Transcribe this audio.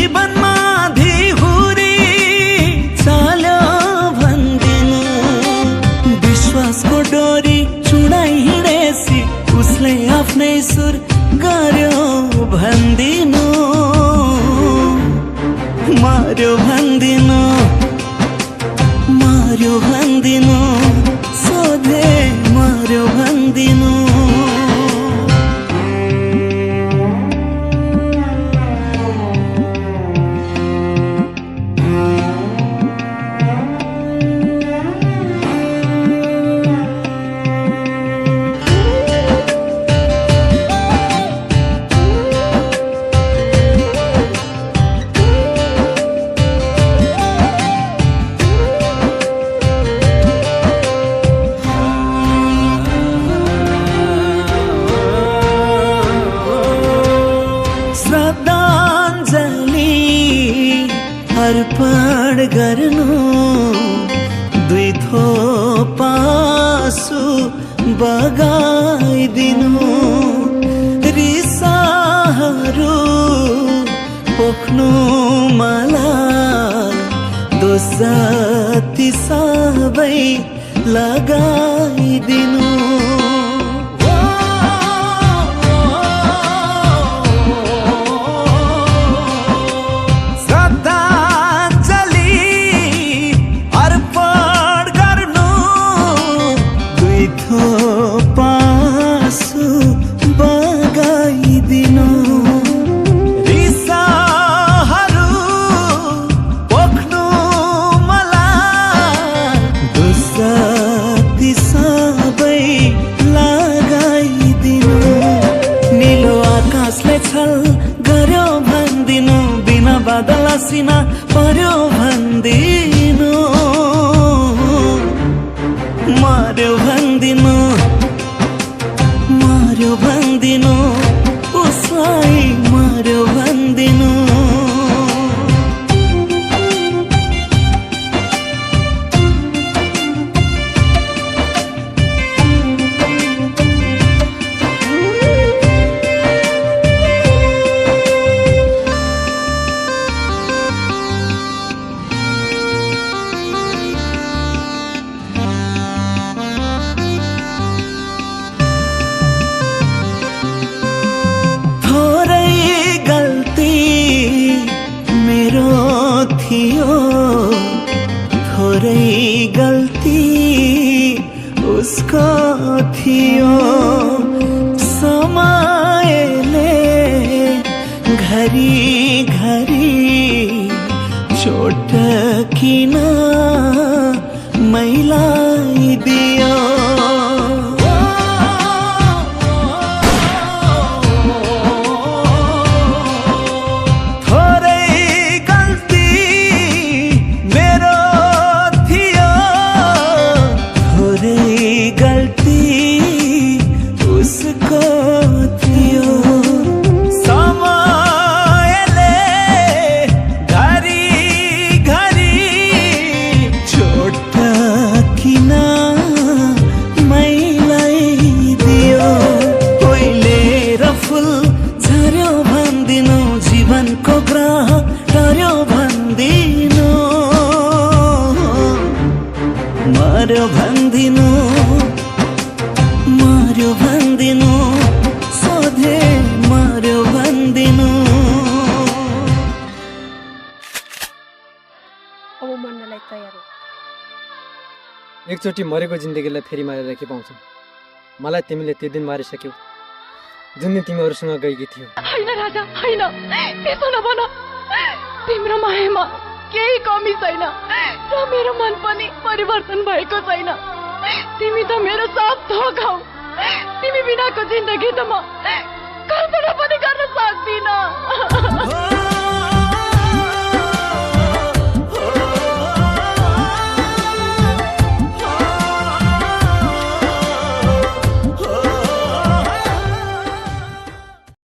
जीवनमा धिहुरी चाल्यो भन्दिनु विश्वासको डोरी चुडाइ हिँडेसी उसले आफ्नै सुर गर्यो भन्दिनु मर्यो भन्दिनु मर्यो भन्दिनु सोधे मर्यो भन्दिनु अर्पण गर्नु दुई थोपा आँसु बगाइदिनु रिसाहरू पोख्नु मलाई दोष जति सबै लगाइदिनु गर्यो भन्दिनु बिना बादल सिना पर्यो भन्दिनु मर्यो भन्दिनु मर्यो भन्दिनु उसलाई मर्यो भन्दिनु थोरै गल्ती उसको थियो समयले घरी घरी चोट किन मैलाई दियो जीवनको ग्रह टर्यो भन्दिनु मर्यो भन्दिनु मर्यो भन्दिनु सोधे मर्यो भन्दिनु अब मर्नलाई तयार हो एकचोटि मरेको जिन्दगीलाई फेरि मारेर के पाउँछौ मलाई तिमीले त्यो दिन मारिसक्यौ जुन दिन तिमीहरूसँग गएकी थियौ हैन राजा हैन त्यसो नभन तिम्रो मायामा केही कमी छैन र मेरो मन पनि परिवर्तन भएको छैन तिमी त मेरो सब थोक हौ तिमी बिनाको जिन्दगी त म कल्पना पनि गर्न सक्दिन